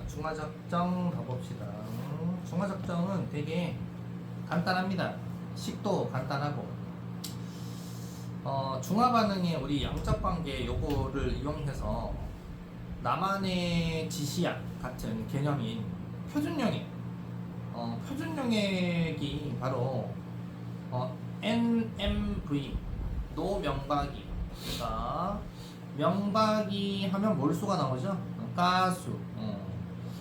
중화적정 가봅시다. 중화적정은 되게 간단합니다. 식도 간단하고 중화반응의 우리 양적관계 요거를 이용해서 나만의 지시약 같은 개념인 표준용액 표준용액이 바로 NMV 노명박이, 그러니까 명박이 하면 몰수가 나오죠. 가수.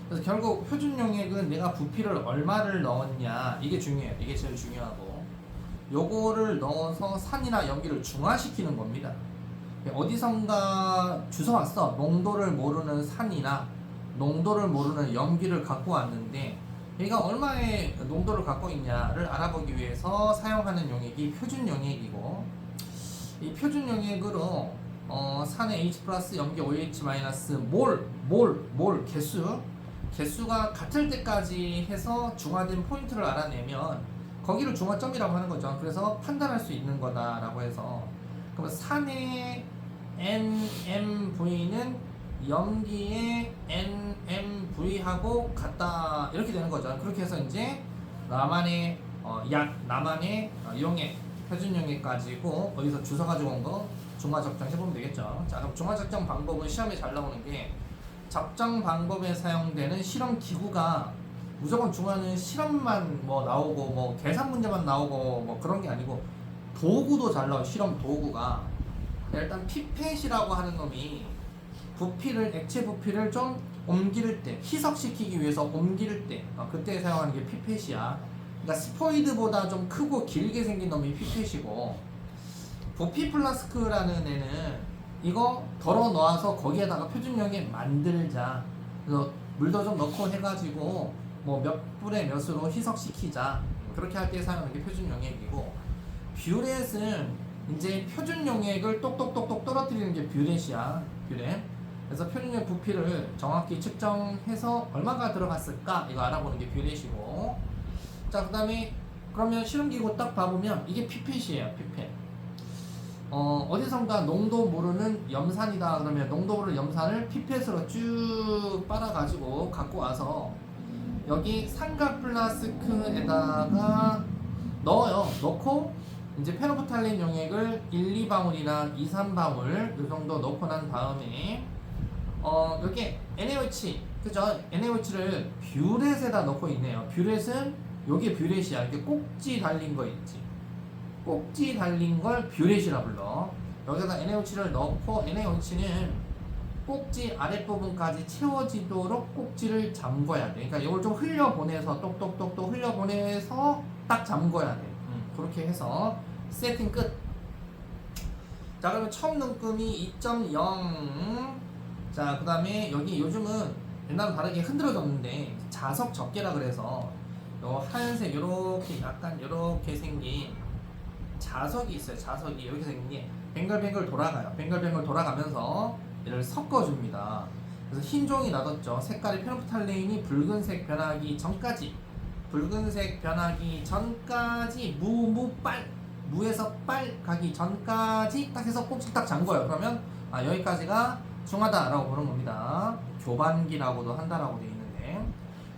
그래서 결국 표준용액은 내가 부피를 얼마를 넣었냐, 이게 중요해요. 이게 제일 중요하고, 요거를 넣어서 산이나 염기를 중화시키는 겁니다. 어디선가 주워왔어. 농도를 모르는 산이나 농도를 모르는 염기를 갖고 왔는데 얘가 얼마의 농도를 갖고 있냐를 알아보기 위해서 사용하는 용액이 표준용액이고, 이 표준용액으로 산의 H 플러스 염기 OH 마이너스 몰 개수가 같을 때까지 해서 중화된 포인트를 알아내면 거기를 중화점이라고 하는 거죠. 그래서 판단할 수 있는 거다라고 해서, 그럼 산의 NMV는 염기의 NMV하고 같다, 이렇게 되는 거죠. 그렇게 해서 이제 나만의 나만의 용액, 표준용액 가지고 어디서 주워 가지고 온 거 중화적정 해보면 되겠죠. 자, 그럼 중화적정 방법은 시험에 잘 나오는 게, 적정 방법에 사용되는 실험 기구가 무조건 중화는 실험만 뭐 나오고 뭐 계산 문제만 나오고 뭐 그런 게 아니고 도구도 잘 나와요. 실험 도구가 일단 피펫이라고 하는 놈이 액체 부피를 좀 옮길 때, 희석시키기 위해서 옮길 때 그때 사용하는 게 피펫이야. 그러니까 스포이드보다 좀 크고 길게 생긴 놈이 피펫이고, 부피 플라스크라는 애는 이거 덜어 놓아서 거기에다가 표준용액 만들자, 그래서 물도 좀 넣고 해가지고 뭐 몇 분의 몇으로 희석시키자, 그렇게 할 때 사용하는 게 표준용액이고, 뷰렛은 이제 표준용액을 똑똑똑똑 떨어뜨리는 게 뷰렛이야. 뷰렛. 그래서 표준용액 부피를 정확히 측정해서 얼마가 들어갔을까 이거 알아보는 게 뷰렛이고, 자, 그 다음에 그러면 실험기구 딱 봐보면 이게 피펫이에요. 피펫. 어디선가 농도 모르는 염산이다 그러면 농도 모르는 염산을 피펫으로 쭉 빨아가지고 갖고 와서 여기 삼각 플라스크에다가 넣어요. 넣고 이제 페노프탈렌 용액을 1, 2방울이나 2, 3방울 이 정도 넣고 난 다음에 여기 NaOH, 그죠? NaOH를 뷰렛에다 넣고 있네요. 뷰렛은 여기 뷰렛이야. 이렇게 꼭지 달린 거 있지. 꼭지 달린 걸 뷰렛이라 불러. 여기다 NaOH를 넣고, NaOH는 꼭지 아랫부분까지 채워지도록 꼭지를 잠궈야 돼. 그러니까 이걸 좀 흘려보내서 똑똑똑똑 흘려보내서 딱 잠궈야 돼. 그렇게 해서 세팅 끝. 자, 그러면 처음 눈금이 2.0. 자, 그 다음에 여기 요즘은 옛날과 다르게 흔들어졌는데 자석 적게라 그래서 요 하얀색 요렇게 약간 요렇게 생긴 자석이 있어요. 자석이 이렇게 생긴 게 뱅글뱅글 돌아가요. 뱅글뱅글 돌아가면서 얘를 섞어줍니다. 그래서 흰 종이 놔뒀죠. 색깔이 페노프탈레인이 붉은색 변하기 전까지, 무에서 빨 가기 전까지 딱 해서 꼭지 딱 잠궈요. 그러면 여기까지가 중하다라고 부르는 겁니다. 교반기라고도 한다라고 되어 있는데,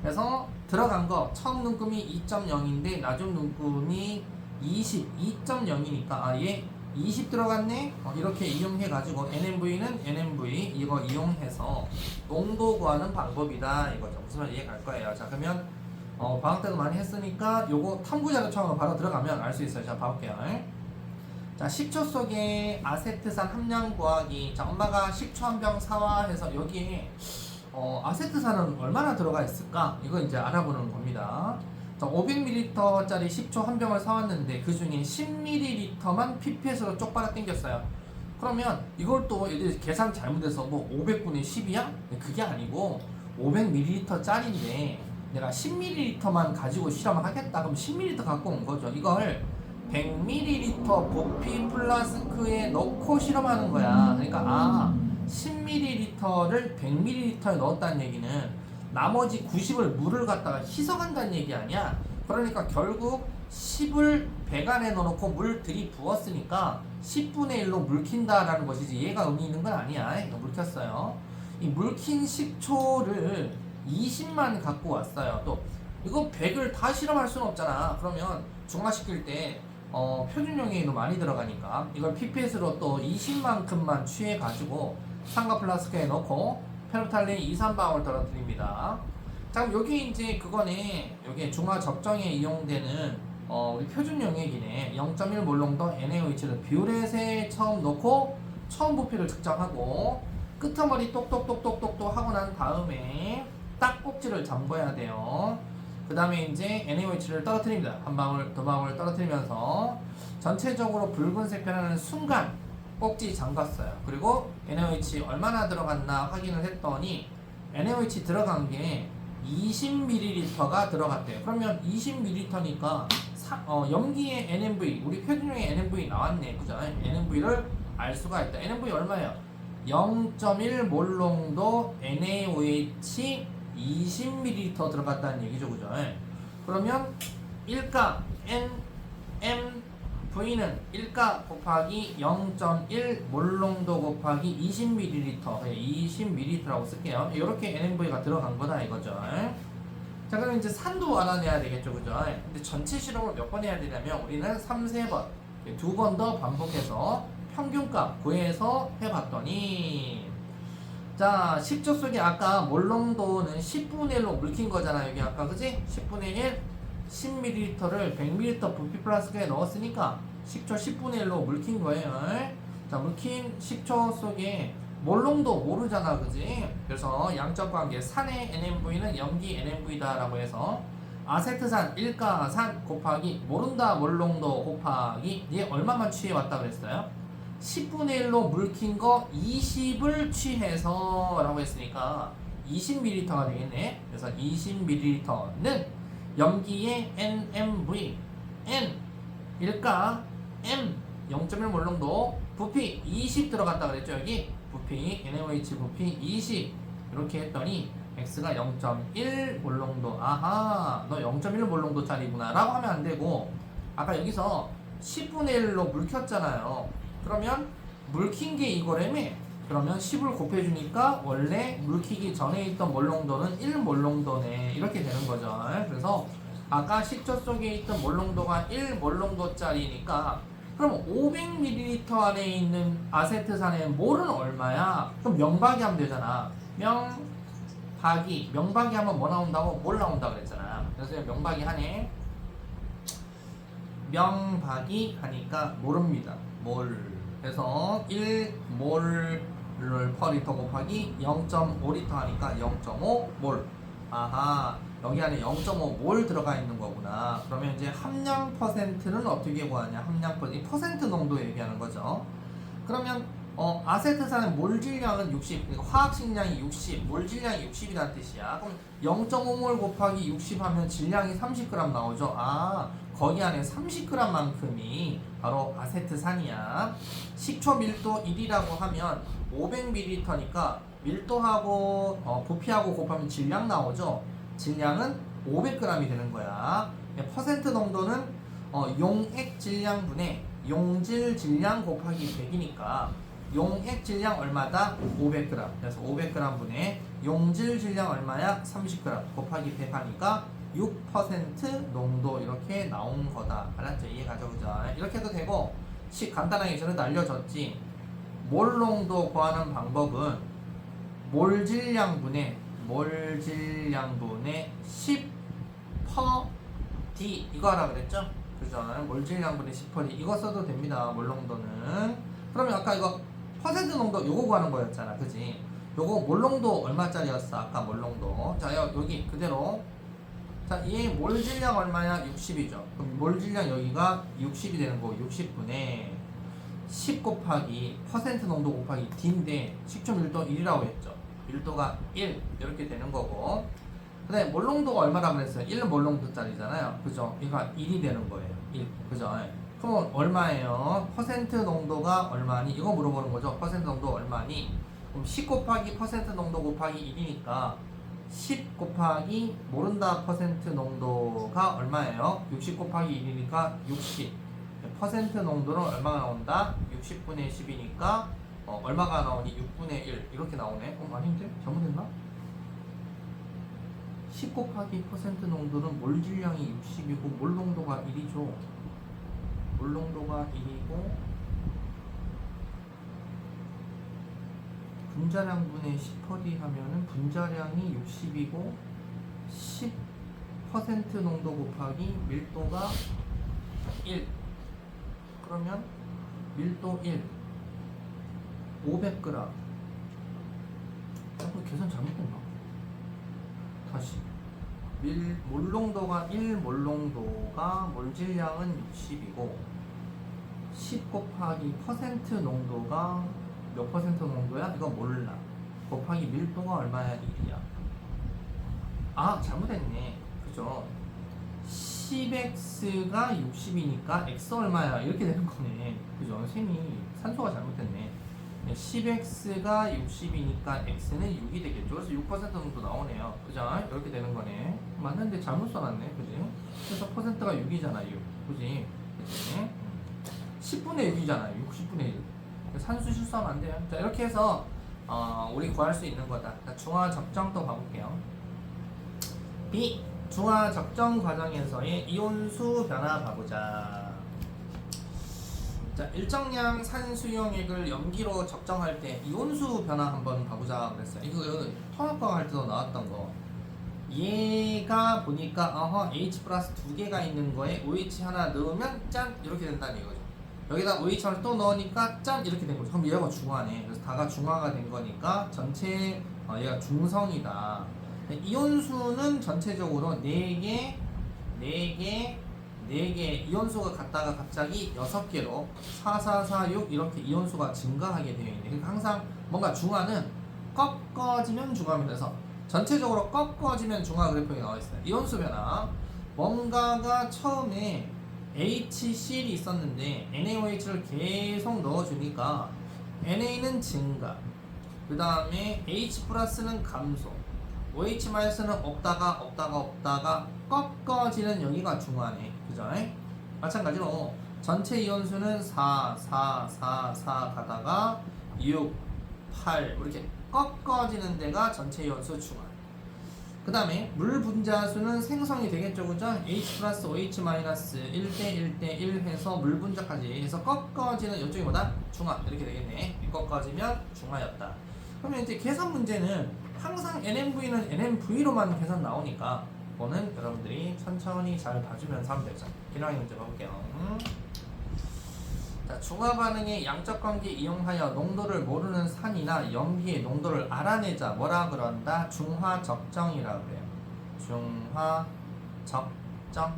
그래서 들어간 거 처음 눈금이 2.0인데 나중 눈금이 2.0이니까 얘 20 들어갔네? 이렇게 이용해가지고 NMV는 NMV 이거 이용해서 농도 구하는 방법이다 이거죠. 무슨 말인지 이해 갈 거예요. 자, 그러면 방학 때도 많이 했으니까 요거 탐구자료처럼 바로 들어가면 알 수 있어요. 자, 봐볼게요. 자, 식초 속에 아세트산 함량 구하기. 자, 엄마가 식초 한 병 사와 해서 여기에 아세트산은 얼마나 들어가 있을까? 이거 이제 알아보는 겁니다. 500ml짜리 식초 한 병을 사왔는데 그 중에 10ml만 피펫으로 쪽 빨아 당겼어요. 그러면 이걸 또 얘들 계산 잘못해서 뭐 500분의 10이야? 그게 아니고 500ml짜리인데 내가 10ml만 가지고 실험을 하겠다. 그럼 10ml 갖고 온 거죠. 이걸 100ml 부피 플라스크에 넣고 실험하는 거야. 그러니까 10ml를 100ml에 넣었다는 얘기는 나머지 90을 물을 갖다가 희석한다는 얘기 아니야. 그러니까 결국 10을 배관에 넣어놓고 물 들이부었으니까 10분의 1로 물킨다라는 것이지, 얘가 의미 있는 건 아니야. 이거 물켰어요. 이 물킨 식초를 20만 갖고 왔어요. 또 이거 100을 다 실험할 수는 없잖아. 그러면 중화시킬 때 표준용액이 너무 많이 들어가니까 이걸 PPS로 또 20만큼만 취해가지고 산과 플라스크에 넣고 페놀프탈린 2, 3방울 떨어뜨립니다. 자, 그럼 여기 이제 그거네. 여기 중화 적정에 이용되는 우리 표준용액이네. 0.1몰 농도 NaOH를 뷰렛에 처음 넣고 처음 부피를 측정하고 끄트머리 똑똑똑똑똑똑 하고 난 다음에 딱 꼭지를 잠궈야 돼요. 그 다음에 이제 NaOH를 떨어뜨립니다. 한 방울, 두 방울 떨어뜨리면서 전체적으로 붉은색 변하는 순간 꼭지 잠갔어요. 그리고 NaOH 얼마나 들어갔나 확인을 했더니 NaOH 들어간 게 20ml가 들어갔대요. 그러면 20ml니까 염기의 NMV, 우리 표준용의 NMV 나왔네. 그죠? NMV를 알 수가 있다. NMV 얼마예요? 0.1몰 농도 NaOH 20ml 들어갔다는 얘기죠. 그죠? 그러면 1가 NMV는 1가 곱하기 0.1몰 농도 곱하기 20ml 20ml라고 쓸게요. 이렇게 NMV가 들어간 거다 이거죠. 자, 그럼 이제 산도 알아내야 되겠죠. 그죠? 근데 전체 실험을 몇 번 해야 되냐면 우리는 3, 3번 2번 더 반복해서 평균값 구해서 해봤더니 자, 10조 속에 아까 몰농도는 10분의 1로 물킨 거잖아. 여기 아까 그지? 10분의 1 10ml를 100ml 부피 플라스크에 넣었으니까 10초 10분의 1로 물킨 거예요. 자, 물킨 10초 속에 몰농도 모르잖아. 그지? 그래서 양적 관계 산의 NMV는 염기 NMV다 라고 해서 아세트산 1가산 곱하기 모른다 몰농도 곱하기 얘 얼마만 취해왔다 그랬어요? 10분의 1로 물킨 거 20을 취해서 라고 했으니까 20ml가 되겠네. 그래서 20ml는 염기의 NMV N 1가 M 0.1몰 농도 부피 20 들어갔다 그랬죠. 여기 부피 NaOH 부피 20 이렇게 했더니 X가 0.1몰 농도. 아하, 너 0.1몰 농도 짜리구나 라고 하면 안 되고 아까 여기서 10분의 1로 물켰잖아요. 그러면 물킨 게 이거라며. 그러면 10을 곱해주니까 원래 물키기 전에 있던 몰농도는 1몰농도네 이렇게 되는 거죠. 그래서 아까 식초 속에 있던 몰농도가 1몰농도짜리니까 그럼 500ml 안에 있는 아세트산의 몰은 얼마야? 그럼 명박이 하면 되잖아. 명박이 하면 뭐 나온다고? 몰 나온다 그랬잖아. 그래서 명박이 하네. 명박이 하니까 모릅니다. 몰. 그래서 1몰 per 리터 곱하기 0.5리터 하니까 0.5몰. 아하, 여기 안에 0.5몰 들어가 있는 거구나. 그러면 이제 함량 퍼센트는 어떻게 구하냐? 함량 퍼센트 농도 얘기하는 거죠. 그러면 아세트산의 몰 질량은 60, 그러니까 화학 식량이 60, 몰 질량이 60이라는 뜻이야. 그럼 0.5몰 곱하기 60 하면 질량이 30g 나오죠. 아, 거기 안에 30g만큼이 바로 아세트산이야. 식초 밀도 1이라고 하면 500ml니까 밀도하고 부피하고 곱하면 질량 나오죠. 질량은 500g이 되는 거야. 퍼센트 농도는 용액 질량분의 용질 질량 곱하기 100이니까 용액 질량 얼마다? 500g. 그래서 500g 분의 용질 질량 얼마야? 30g 곱하기 100 하니까 6% 농도 이렇게 나온 거다. 알았죠? 이해가죠? 그죠? 이렇게 해도 되고 간단하게 전에도 알려줬지. 몰 농도 구하는 방법은 몰 질량분의 10 per D 이거 하라 그랬죠? 그죠? 몰 질량분의 10 per D 이거 써도 됩니다. 몰 농도는. 그러면 아까 이거 퍼센트 농도 요거 구하는 거였잖아. 그지? 요거 몰 농도 얼마짜리였어? 아까 몰 농도. 자, 여기 그대로. 자, 얘 몰 질량 얼마냐? 60이죠. 그럼 몰 질량 여기가 60이 되는 거 60분의 10 곱하기 퍼센트 농도 곱하기 D인데 식초 밀도 1이라고 했죠. 밀도가 1 이렇게 되는 거고 그 다음에 몰 농도가 얼마라고 그랬어요? 1몰 농도짜리잖아요. 그죠? 얘가 1이 되는 거예요. 1. 그죠? 그럼 얼마예요? 퍼센트 농도가 얼마니? 이거 물어보는 거죠. 퍼센트 농도 얼마니? 그럼 10 곱하기 퍼센트 농도 곱하기 1이니까 10 곱하기 모른다 퍼센트 농도가 얼마예요? 60 곱하기 1이니까 60. 퍼센트 농도는 얼마가 나온다? 60분의 10이니까 얼마가 나오니? 6분의 1 이렇게 나오네. 아닌데? 잘못했나? 10 곱하기 퍼센트 농도는 몰 질량이 60이고 몰 농도가 1이죠. 몰 농도가 1이고 분자량분의 10% 하면은 분자량이 60이고 10% 농도 곱하기 밀도가 1. 그러면 밀도 1 500g. 계산 잘못했나? 다시 몰 농도가 1 몰 농도가 몰 질량은 60이고 10 곱하기 퍼센트 농도가 몇 퍼센트 농도야? 이거 몰라. 곱하기 밀도가 얼마야? 1이야. 아 잘못했네. 그죠? 10x가 60이니까 x 얼마야? 이렇게 되는 거네. 그죠? 셈이 산소가 잘못했네. 10x가 60이니까 x는 6이 되겠죠. 그래서 6% 정도 나오네요. 그죠? 이렇게 되는 거네. 맞는데 잘못 써놨네. 그지? 그래서 퍼센트가 6이잖아. 6. 그지? 그치? 10분의 6이잖아. 60분의 1. 산수 실수하면 안 돼요. 자, 이렇게 해서 우리 구할 수 있는 거다. 자, 중화 적정 또 봐볼게요. B. 중화 적정 과정에서의 이온수 변화 봐보자. 자, 일정량 산수용액을 염기로 적정할 때 이온수 변화 한번 봐보자 그랬어요. 이거 통합과학 할 때도 나왔던 거. 얘가 보니까 H 플러스 2개가 있는 거에 OH 하나 넣으면 짠 이렇게 된다는 이거죠. 여기다 OH 하나 또 넣으니까 짠 이렇게 된 거죠. 그럼 얘가 중화네. 그래서 다가 중화가 된 거니까 전체 얘가 중성이다. 이온수는 전체적으로 4개 이온수가 갔다가 갑자기 6개로 4, 4, 4, 6 이렇게 이온수가 증가하게 되어 있네. 그러니까 항상 뭔가 중화는 꺾어지면 중화입니다. 그래서 전체적으로 꺾어지면 중화 그래프가 나와 있어요. 이온수 변화. 뭔가가 처음에 HCl이 있었는데 NaOH를 계속 넣어주니까 NA는 증가, 그 다음에 H 플러스는 감소, OH 마이너스는 없다가 꺾어지는 여기가 중화네. 그죠? 마찬가지로 전체 이온수는 4 가다가 6, 8 이렇게 꺾어지는 데가 전체 이온수 중화. 그 다음에 물 분자수는 생성이 되겠죠. 그죠? H 플러스 OH 마이너스 1대 1대 1 해서 물 분자까지 해서 꺾어지는 이쪽이 뭐다? 중화. 이렇게 되겠네. 꺾어지면 중화였다. 그러면 이제 계산 문제는 항상 NMV는 NMV로만 계산 나오니까 그거는 여러분들이 천천히 잘 봐주면서 하면 되죠. 기능의 문제 봐볼게요. 자, 중화 반응의 양적 관계 이용하여 농도를 모르는 산이나 염기의 농도를 알아내자. 뭐라 그런다? 중화 적정이라고 그래요. 중화 적정.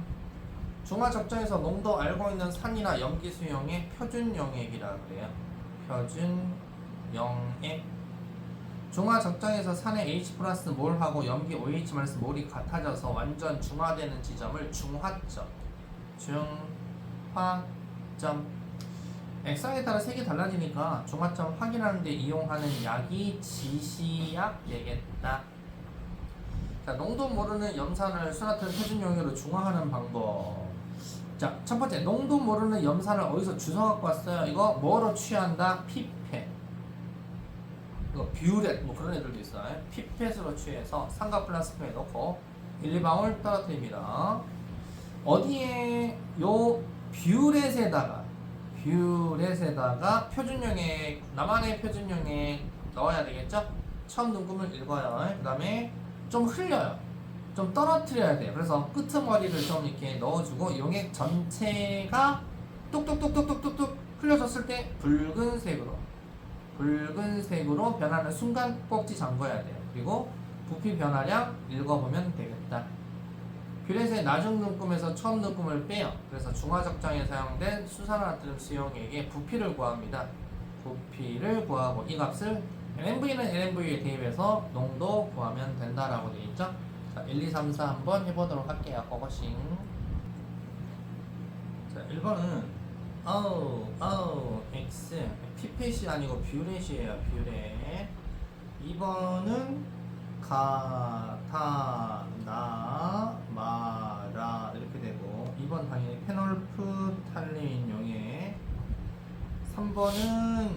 중화 적정에서 농도 알고 있는 산이나 염기 수용의 표준 용액이라고 그래요. 표준 용액. 중화 적정에서 산의 H 플러스 몰하고 염기 OH 마이너스 몰이 같아져서 완전 중화되는 지점을 중화점. 중화점. 액상에 따라 색이 달라지니까 중화점 확인하는 데 이용하는 약이 지시약 되겠다. 자, 농도 모르는 염산을 수나트륨 표준 용액으로 중화하는 방법. 자, 첫 번째, 농도 모르는 염산을 어디서 주워 갖고 왔어요? 이거 뭐로 취한다? 피펫. 이거 뷰렛 뭐 그런 애들도 있어요. 피펫으로 취해서 삼각 플라스크에 넣고 1, 2방울 떨어뜨립니다. 어디에 요 뷰렛에다가 표준용액, 나만의 표준용액 넣어야 되겠죠? 처음 눈금을 읽어요. 그 다음에 좀 흘려요. 좀 떨어뜨려야 돼요. 그래서 끄트머리를 좀 이렇게 넣어주고 용액 전체가 뚝뚝뚝뚝뚝뚝 흘려졌을 때 붉은색으로 변하는 순간 꼭지 잠궈야 돼요. 그리고 부피 변화량 읽어보면 되겠다. 뷰렛의 나중 눈금에서 처음 눈금을 빼요. 그래서 중화적정에 사용된 수산화나트륨 수용액의 부피를 구합니다. 부피를 구하고 이 값을 NMV는 NMV에 대입해서 농도 구하면 된다라고 되어 있죠. 자, 1, 2, 3, 4 한번 해보도록 할게요. 고고싱. 자, 1번은 X 피펫이 아니고 뷰렛이에요. 뷰렛. 2번은 가타나 마라 이렇게 되고 2번 당연히 페놀프탈레인 용액. 3번은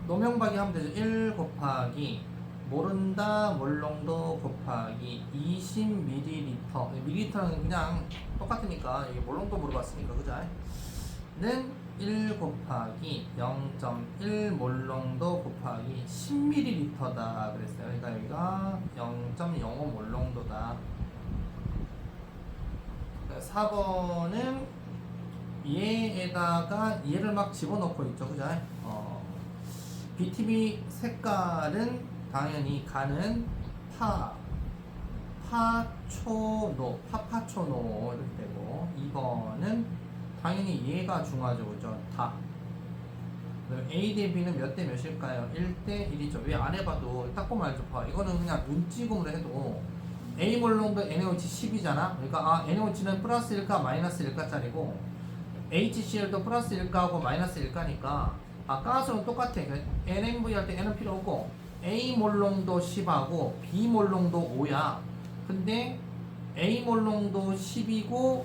노명박이 하면 되죠. 1 곱하기 모른다 몰롱도 곱하기 20ml. 밀리리터는 그냥 똑같으니까 이게 몰롱도 물어봤으니까 그죠? 는 1 곱하기 0.1 몰롱도 곱하기 10ml다 그랬어요. 그러니까 여기가 0.05 몰롱도다. 4번은 얘에다가 얘를 막 집어넣고 있죠. 그죠? BTB 색깔은 당연히 가는 파초노, 파파초노 이렇게 되고 2번은 당연히 얘가 중하죠. 그죠? 다. A 대 B는 몇 대 몇일까요? 1대 1이죠. 왜 안 해봐도 딱 보면 알죠. 봐. 이거는 그냥 눈찌검으로 해도 A 몰롱도 NaOH 10이잖아. 그러니까 NaOH는 플러스 1가 마이너스 1가짜리고 HCl도 플러스 1가하고 마이너스 1가니까 가스는 똑같아. NMV 할 때 N은 필요 없고 A 몰롱도 10하고 B 몰롱도 5야. 근데 A 몰롱도 10이고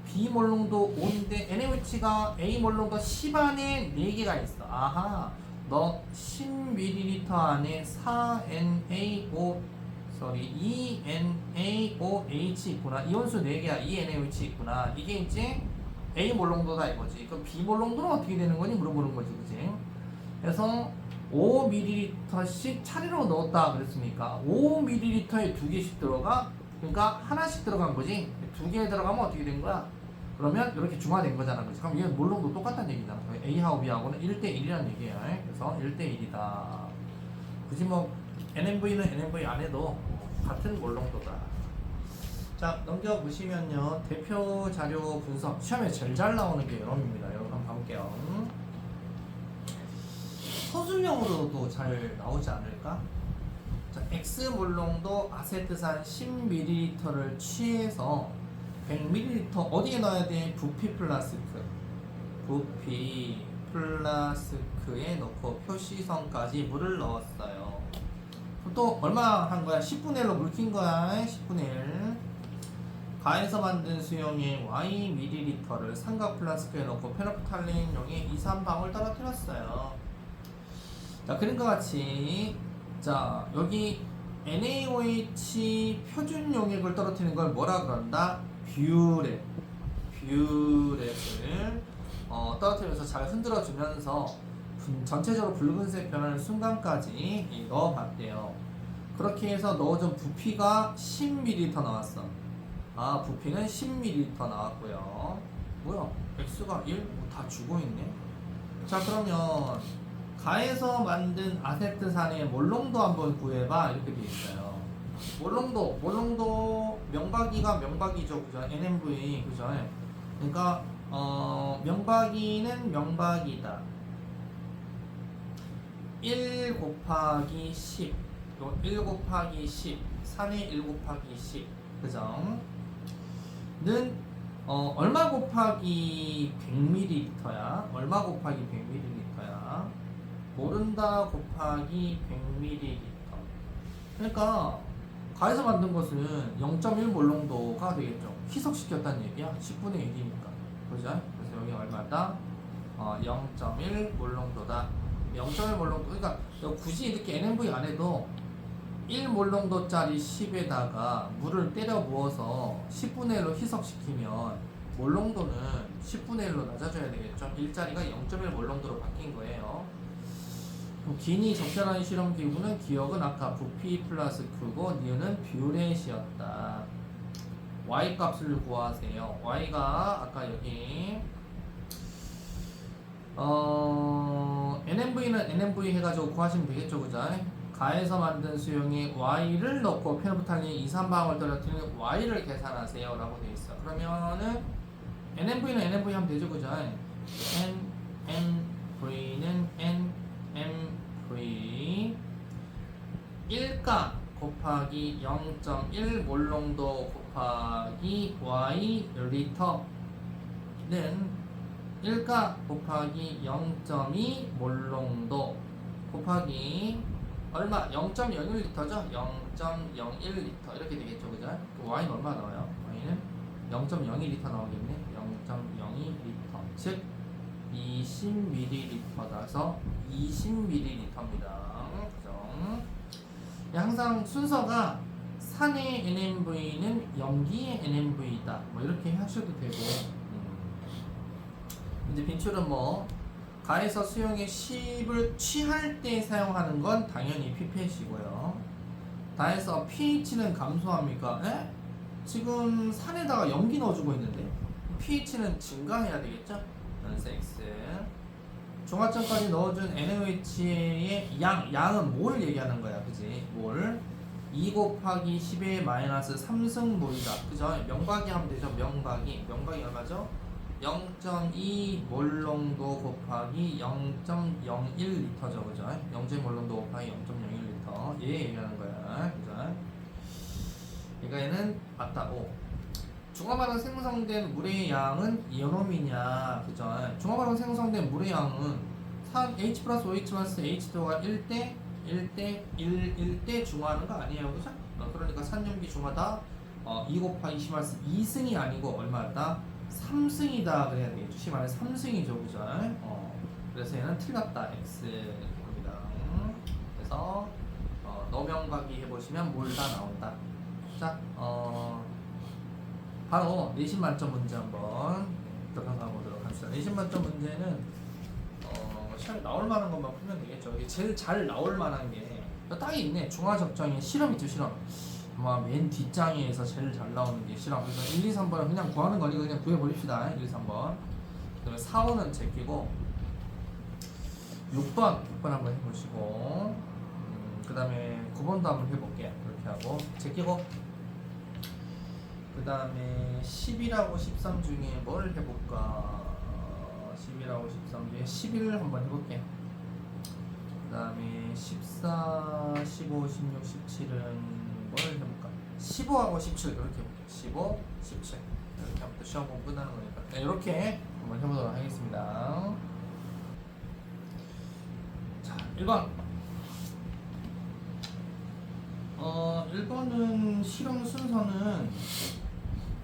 B 몰롱도 5인데 NaOH가 A 몰롱도 10 안에 4개가 있어. 아하, 너 10ml 안에 2NaOH 있구나. 이온수 4개야. 2NaOH 있구나. 이게 이제 A 몰롱도다 이거지. 그럼 B 몰롱도는 어떻게 되는 거니? 물어보는 거지, 그지? 그래서 5ml씩 차례로 넣었다 그랬으니까 5ml에 2개씩 들어가. 그러니까 하나씩 들어간 거지. 2개 들어가면 어떻게 된 거야? 그러면 이렇게 중화된 거잖아. 그렇지? 그럼 얘는 몰롱도 똑같다는 얘기잖아. A하고 B하고는 1대 1이라는 얘기야. 그래서 1대 1이다. 굳이 뭐 NMV는 NMV 안 해도 같은 몰롱도다. 자, 넘겨보시면요. 대표 자료 분석. 시험에 제일 잘 나오는 게 이놈입니다. 여러분 한번 가볼게요. 서술형으로도 잘 나오지 않을까? 자, X 몰롱도 아세트산 10ml를 취해서 100ml 어디에 넣어야 돼? 부피 플라스크. 부피 플라스크에 넣고 표시선까지 물을 넣었어요. 또 얼마 한 거야? 10분의 1로 물 킨 거야. 10분의 1. 가에서 만든 수용액 Y ml를 삼각 플라스크에 넣고 페노프탈렌용에 2, 3방울 떨어뜨렸어요. 자, 그림과 같이 자, 여기 NaOH 표준 용액을 떨어뜨리는 걸 뭐라 그런다? 뷰렛. 뷰렛을 떨어뜨리면서 잘 흔들어 주면서 전체적으로 붉은색 변하는 순간까지 넣어봤대요. 그렇게 해서 넣어준 부피가 10ml 나왔어. 부피는 10ml 나왔고요. 뭐야? X가 1? 다 죽어있네. 자, 그러면 가에서 만든 아세트산의 몰롱도 한번 구해봐. 이렇게 돼 있어요. 몰롱도 명박이가 명박이죠. 그죠? NMV. 그죠? 그러니까 명박이는 명박이다. 1 곱하기 10. 1 곱하기 10. 3의 1 곱하기 10. 그죠? 는 얼마 곱하기 100ml야? 얼마 곱하기 100ml야? 모른다 곱하기 100ml. 그러니까 가에서 만든 것은 0.1 몰롱도가 되겠죠. 희석시켰다는 얘기야. 10분의 1이니까. 그죠? 그래서 여기 얼마다? 0.1 몰롱도다. 0.1 몰롱도. 그러니까 굳이 이렇게 NMV 안 해도 1 몰롱도짜리 10에다가 물을 때려 부어서 10분의 1로 희석시키면 몰롱도는 10분의 1로 낮아져야 되겠죠. 1짜리가 0.1 몰롱도로 바뀐 거예요. 기니 적절한 실험 기구는 기억은 아까 부피 플라스크고 니은은 뷰렛이었다. Y 값을 구하세요. Y가 아까 여기 NMV는 NMV 해가지고 구하시면 되겠죠. 그죠? 가에서 만든 수용에 Y를 넣고 페노프탈린 2, 3방울 떨어뜨리는 Y를 계산하세요 라고 되어 있어. 그러면은 NMV는 NMV 하면 되죠. 그죠? NMV는 NMV 1가 곱하기 0.1 몰롱도 곱하기 Y 리터는 1가 곱하기 0.2 몰롱도 곱하기 얼마? 0.01리터죠? 0.01리터 이렇게 되겠죠. 그죠? Y는 얼마 나와요? Y는 0.02리터 나오겠네. 0.02리터 즉 20ml라서 20ml입니다. 그죠? 항상 순서가 산의 NMV는 염기의 NMV다. 뭐 이렇게 하셔도 되고. 이제 빈출은 뭐 가에서 수용의 10을 취할 때 사용하는 건 당연히 피펫이고요. 다에서 pH는 감소합니까? 에? 지금 산에다가 염기 넣어주고 있는데 pH는 증가해야 되겠죠? 연세 X. 중화점까지 넣어준 NaOH의 양은 뭘 얘기하는 거야, 그지? 뭘? 2 곱하기 10의 마이너스 3승몰이다. 그죠? 명박이 하면 되죠? 명박이 얼마죠? 0.2 몰농도 곱하기 0.01리터죠, 그죠? 영재 몰농도 곱하기 0.01리터. 얘 얘기하는 거야, 그죠? 그러니까 얘는 맞다. 오. 중화발은 생성된 물의 양은 이온음이냐, 그죠? 중화발은 생성된 물의 양은 H 플러스 OH 플러스 H2가 1대 중화하는 거 아니에요, 그죠? 그러니까 산염기 중화다 2 곱하기 10 플러스 2승이 아니고 얼마다? 3승이다 그래야 되겠죠. 10 안에 3승이죠, 그죠? 그래서 얘는 틀렸다. X 입니다. 그래서 너명박이 해보시면 뭘 다 나온다. 자, 바로 내신 만점 문제 한번 들어가 보도록 합시다. 내신 만점 문제는 시험에 나올 만한 것만 풀면 되겠죠. 이게 제일 잘 나올 만한 게 딱이 있네. 중화적정의 실험 있죠, 실험. 아마 맨 뒷장에서 제일 잘 나오는 게 실험. 그래서 1, 2, 3번은 그냥 구하는 거니까 그냥 구해버립시다. 1, 2, 3번. 그 다음에 4, 5는 제끼고 6번 한번 해보시고 그 다음에 9번도 한번 해볼게요. 그렇게 하고 제끼고 그 다음에 10이라고 13 중에 뭘 해볼까? 10이라고 13 중에 11을 한번 해볼게요. 그 다음에 14, 15, 16, 17은 뭘 해볼까? 15하고 17 이렇게 해볼게요. 15, 17 이렇게 하면 또 시험 보고 끝나는 거니까 네, 이렇게 한번 해보도록 하겠습니다. 자, 1번 1번은 실험 순서는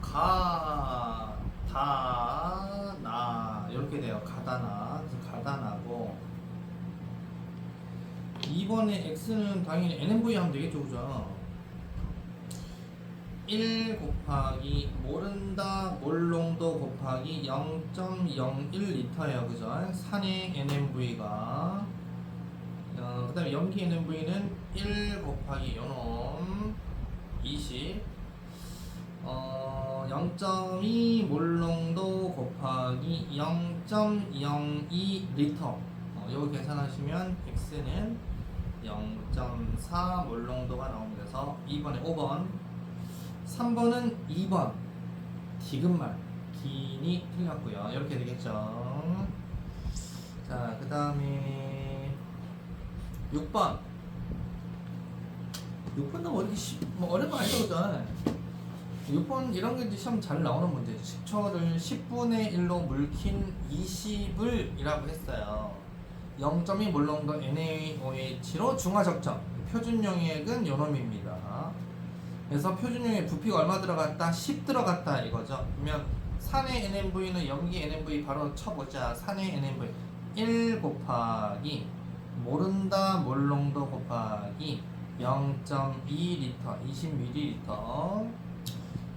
가, 다, 나 이렇게 돼요. 가다나. 그래서 가다나고 2번에 X는 당연히 NMV 하면 되겠죠, 그죠? 1 곱하기 모른다 몰농도 곱하기 0.01리터예요, 그죠? 산의 NMV가 그 다음에 염기 NMV는 1 곱하기 요놈 20 0.2 몰농도 곱하기 0.02리터 이거 계산하시면 X는 0.4 몰농도가 나옵니다. 그래서 2번에 5번 3번은 2번 디귿말 기인이 틀렸고요. 이렇게 되겠죠. 자, 그 다음에 6번도 뭐 이렇게 어려운 거 아니죠, 그죠? 6번 이런 게 시험 잘 나오는 문제죠. 식초를 10분의 1로 물킨 20을 이라고 했어요. 0.2 몰농도 NaOH로 중화적정. 표준 용액은 요놈입니다. 그래서 표준 용액 부피가 얼마 들어갔다? 10 들어갔다 이거죠. 그러면 산의 NMV는 염기 NMV 바로 쳐보자. 산의 NMV 1 곱하기 모른다 몰농도 곱하기 0.2리터 20ml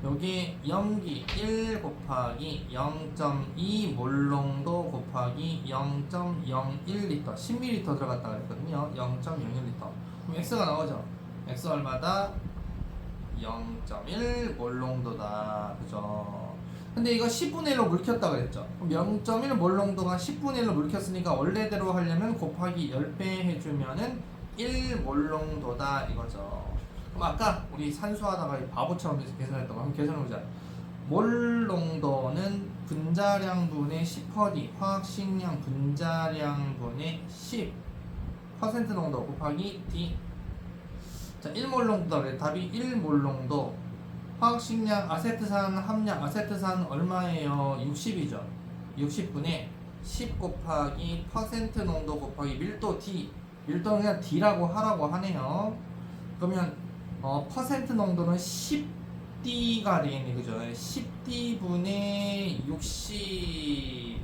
여기 염기 1 곱하기 0.2 몰농도 곱하기 0.01리터 10ml 들어갔다 그랬거든요. 0.01리터 그럼 X가 나오죠. X 얼마다? 0.1 몰농도다. 그죠? 근데 이거 10분의 1로 물켰다 그랬죠. 그럼 0.1 몰농도가 10분의 1로 물켰으니까 원래대로 하려면 곱하기 10배 해주면은 1 몰농도다 이거죠. 그럼 아까 우리 산수하다가 바보처럼 계산했던 거 한번 계산해보자. 몰농도는 분자량분의 10%D 화학식량 분자량분의 10% 농도 곱하기 D. 자, 1몰농도다 그래. 답이 1몰농도. 화학식량 아세트산 함량 아세트산 얼마예요? 60이죠. 60분의 10 곱하기 퍼센트 농도 곱하기 밀도 D. 밀도는 그냥 D라고 하라고 하네요. 그러면 퍼센트 농도는 10D가 되겠네, 그죠? 10D분의 60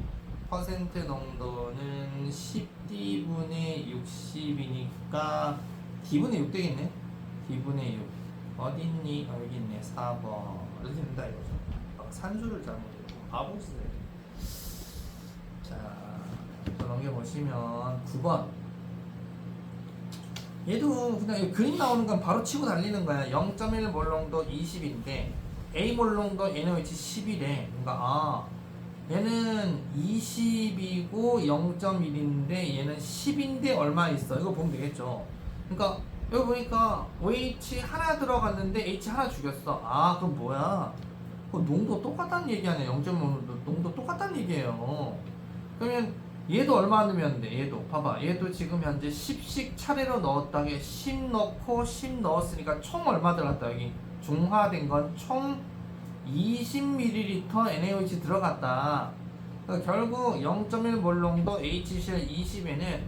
퍼센트 농도는 10D분의 60이니까 D분의 6 되겠네. D분의 6 어딨니? 여기 있네. 4번 이렇게 된다 이거죠. 산수를 잘못해요. 바보스네. 자, 또 넘겨보시면 9번. 얘도 그냥 그림 나오는 건 바로 치고 달리는 거야. 0.1 몰롱도 20인데 A 몰롱도 NaOH 10이래. 그러니까 얘는 20이고 0.1인데 얘는 10인데 얼마 있어? 이거 보면 되겠죠. 그러니까 여기 보니까 OH 하나 들어갔는데 H 하나 죽였어. 그럼 뭐야? 그 농도 똑같다는 얘기 아니야. 0.5도 농도 똑같다는 얘기예요. 그러면 얘도 얼마 넣으면 돼? 얘도 봐봐. 얘도 지금 현재 10씩 차례로 넣었다게 10 넣고 10 넣었으니까 총 얼마 들어갔다? 여기 중화된 건 총 20ml NaOH 들어갔다. 그러니까 결국 0.1 몰롱도 HCl 20에는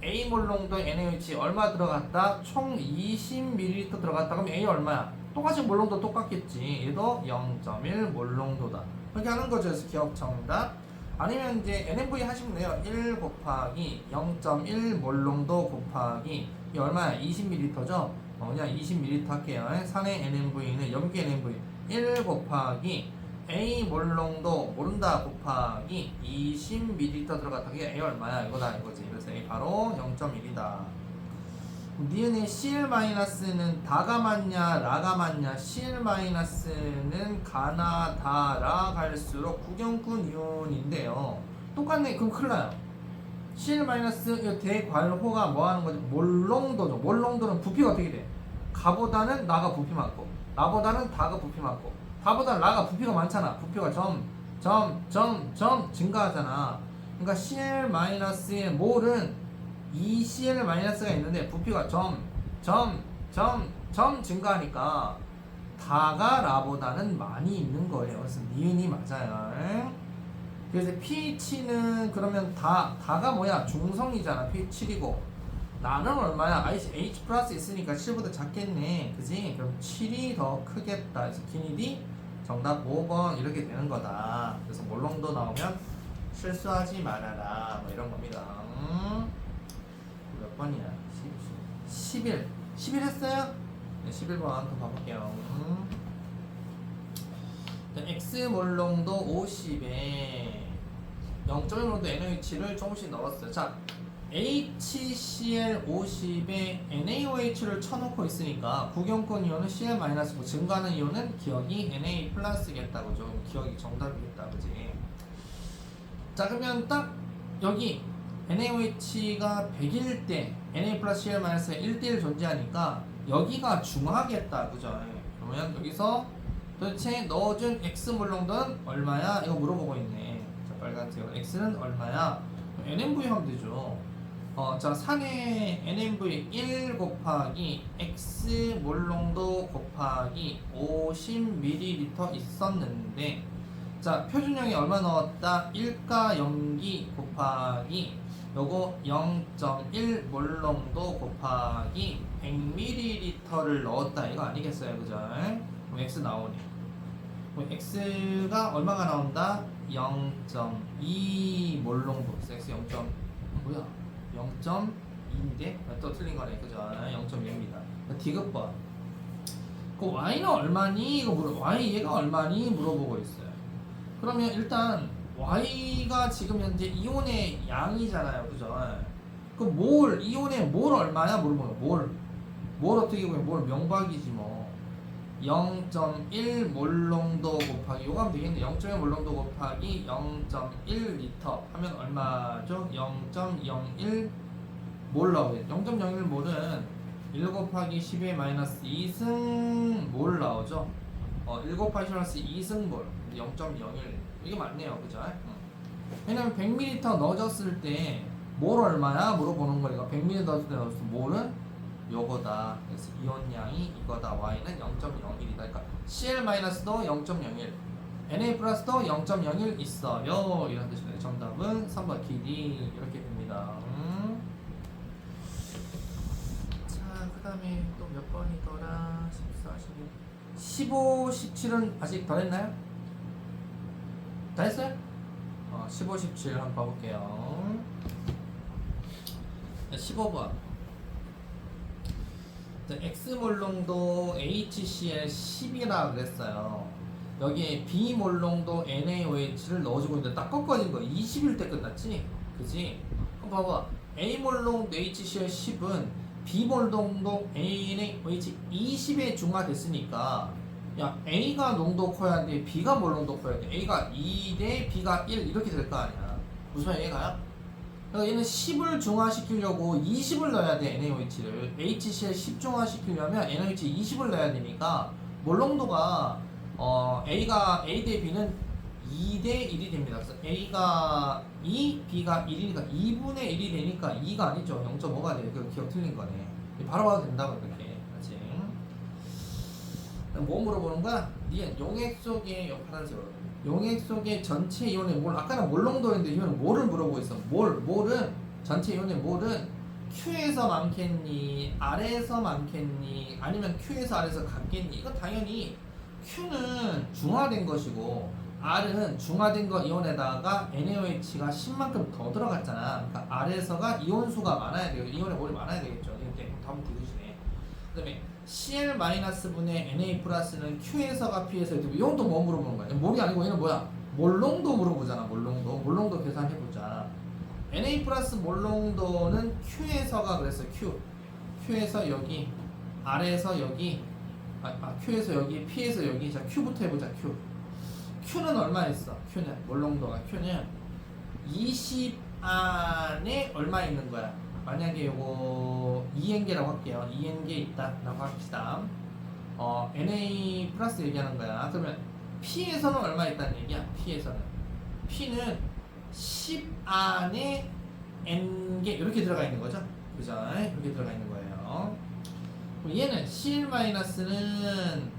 A 몰롱도 NaOH 얼마 들어갔다? 총 20ml 들어갔다. 그럼 A 얼마야? 똑같이 몰롱도 똑같겠지. 얘도 0.1 몰롱도다. 그렇게 하는 거죠. 그래서 기억 정답. 아니면 이제 NMV 하시면 돼요. 1 곱하기 0.1 몰롱도 곱하기 이 얼마야? 20ml죠? 그냥 20ml 할게요. 산의 NMV는 염기 NMV 1 곱하기 A 몰롱도 모른다 곱하기 20ml 들어갔다. 그게 A 얼마야? 이거다 이거지. 그래서 A 바로 0.1이다. 니은의 CL-는 다가 맞냐 라가 맞냐? CL-는 가나 다라 갈수록 구경꾼 이온인데요. 똑같네. 그럼 큰일 나요. CL- 이 대괄호가 뭐 하는 거죠? 몰롱도죠. 몰롱도는 부피가 어떻게 돼? 가보다는 나가 부피 많고 나보다는 다가 부피 많고 다보다는 라가 부피가 많잖아. 부피가 점 증가하잖아. 그러니까 CL-의 몰은 2Cl-가 있는데 부피가 점 증가하니까 다가 라보다는 많이 있는 거예요. 그래서 니은이 맞아요. 그래서 pH는 그러면 다가 뭐야? 중성이잖아. pH 7이고 나는 얼마야? H 플러스 있으니까 7보다 작겠네. 그지? 그럼 7이 더 크겠다. 그래서 기니디 정답 5번 이렇게 되는 거다. 그래서 몰롱도 나오면 실수하지 말아라. 뭐 이런 겁니다. 몇 번이야? 11 했어요? 네, 11번 더 봐볼게요. X 몰롱도 50에 0.1몰롱도 NaOH를 조금씩 넣었어요. 자, HCl 50에 NaOH를 쳐놓고 있으니까 구경권 이온은 Cl- 고 증가하는 이온은 기억이 Na 플러스겠다. 그죠? 기억이 정답이겠다. 그지? 자, 그러면 딱 여기 NaOH가 100일 때 Na 플러스 Cl 마이너스가 1대1 존재하니까 여기가 중하겠다. 그죠? 그러면 여기서 도대체 넣어준 X 몰롱도는 얼마야? 이거 물어보고 있네. 자, 빨간색 X는 얼마야? NMV 하면 되죠. 자, 산의 NMV 1 곱하기 X 몰롱도 곱하기 50ml 있었는데 자, 표준량이 얼마 넣었다? 1가 염기 곱하기 요거 0.1 몰롱도 곱하기 100ml를 넣었다. 이거 아니겠어요? 그죠? 그럼 X 나오네. 그럼 X가 얼마가 나온다? 0.2 몰롱도. X 0. 뭐야? 0.2인데? 또 틀린 거네. 그죠? 0.2입니다. 디귿번. 그 Y는 얼마니? 이거 Y 얘가 얼마니? 물어보고 있어요. 그러면 일단 Y가 지금 현재 이온의 양이잖아요. 그죠? 그 몰, 이온의 몰 얼마냐? 물어보는 거. 몰 어떻게 보면 몰 명박이지 뭐. 0.1 몰롱도 곱하기 요거 하면 되겠네. 0.1 몰롱도 곱하기 0.1리터 하면 얼마죠? 0.01 몰 나오겠죠. 0.01 몰은 1 곱하기 10의 마이너스 2승 몰 나오죠. 1 곱하기 10 마이너스 2승 몰 0.01 이게 맞네요. 그죠? 왜냐면 100ml 넣어줬을 때 몰 얼마야? 물어보는 거니까 100ml 넣었을 때 몰은 요거다. 그래서 이온량이 이거다. Y는 0.01이다. 그러니까 Cl-도 0.01 Na 플러스도 0.01 있어요. 이런 뜻이네요. 정답은 3번 기디 이렇게 됩니다. 자, 그 다음에 또 몇 번이더라? 14, 15, 17은 아직 덜 했나요? 다 했어요? 15, 17 한번 봐볼게요. 15번. X몰롱도 HCl 10이라 그랬어요. 여기에 B몰롱도 NaOH를 넣어주고 있는데 딱 꺾어진 거 20일 때 끝났지? 그지? 그럼 봐봐. A몰롱도 HCl 10은 B몰롱도 NaOH 20에 중화됐으니까 야 A가 농도 커야 돼, B가 몰롱도 커야 돼. A가 2 대 B가 1 이렇게 될 거 아니야. 무슨 얘가요? 그러니까 얘는 10을 중화시키려고 20을 넣어야 돼. NaOH를 HCl 10 중화시키려면 NaOH 20을 넣어야 되니까 몰롱도가 A가 A 대 B는 2 대 1이 됩니다. 그래서 A가 2, B가 1이니까 2분의 1이 되니까 2가 아니죠. 0.5가 돼요. 그 기억 틀린 거네. 바로 봐도 된다고 이렇게. 그렇지? 뭐 물어보는 거야? 니은 용액 속에 파란색으로 용액 속의 전체 이온의 몰, 아까는 몰농도였는데 이거는 몰을 물어보고 있어. 몰은 전체 이온의 몰은 Q에서 많겠니? R에서 많겠니? 아니면 Q에서 R에서 같겠니? 이거 당연히 Q는 중화된 것이고 R은 중화된 거 이온에다가 NaOH가 10만큼 더 들어갔잖아. 그러니까 R에서가 이온수가 많아야 돼요. 이온의 몰이 많아야 되겠죠. 이때 답은 디귿이네. 그 다음에 Cl-분의 Na+는 Q에서가 P에서 이건 또 뭐 물어보는 거야? 몰이 아니고 얘는 뭐야? 몰농도 물어보잖아. 몰농도 계산해보자. Na+ 몰농도는 Q에서가 그랬어. Q에서 여기, R에서 여기, Q에서 여기, P에서 여기. 자, Q부터 해보자. Q는 얼마였어? 몰농도가 Q는 20 안에 얼마 있는 거야? 만약에 요거 2N개라고 할게요. 2N개 있다 라고 합시다. Na+ 얘기하는 거야. 그러면 P에서는 얼마 있다는 얘기야? P는 10 안에 N개 이렇게 들어가 있는 거죠. 그죠? 이렇게 들어가 있는 거예요. 그럼 얘는 Cl-는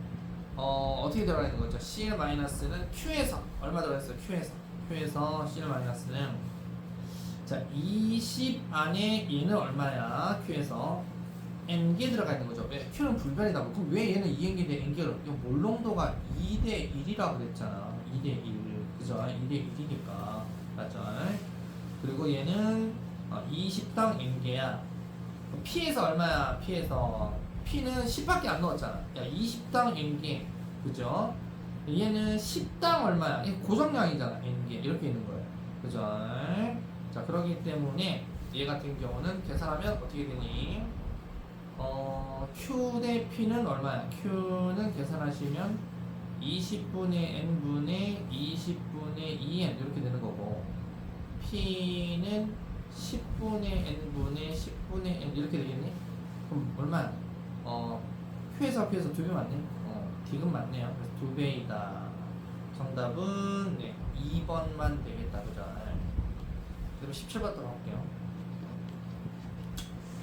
어떻게 들어가 있는 거죠? Cl-는 Q에서 얼마 들어가 있어? Q에서 Cl-는 자, 20 안에 얘는 얼마야? Q에서 N개 들어가 있는 거죠. 왜? Q는 불변이다. 그럼 왜 얘는 2N개 대 N개로? 이거 몰농도가 2 대 1이라고 그랬잖아. 2 대 1. 그죠? 2 대 1이니까. 맞죠? 그리고 얘는 20당 N개야. P에서 얼마야? P는 10밖에 안 넣었잖아. 야, 20당 N개. 그죠? 얘는 10당 얼마야? 이게 고정량이잖아. N개. 이렇게 있는 거예요. 그죠? 자, 그러기 때문에 얘 같은 경우는 계산하면 어떻게 되니? Q 대 P는 얼마야? Q는 계산하시면 20분의 N분의 20분의 2N 이렇게 되는 거고 P는 10분의 N분의 10분의 N 이렇게 되겠니? 그럼 얼마야? Q에서 P에서 2배 맞네? 디귿 맞네요. 그래서 2배이다. 정답은 2번만 되겠다. 그죠? 그럼 17번 또 가볼게요.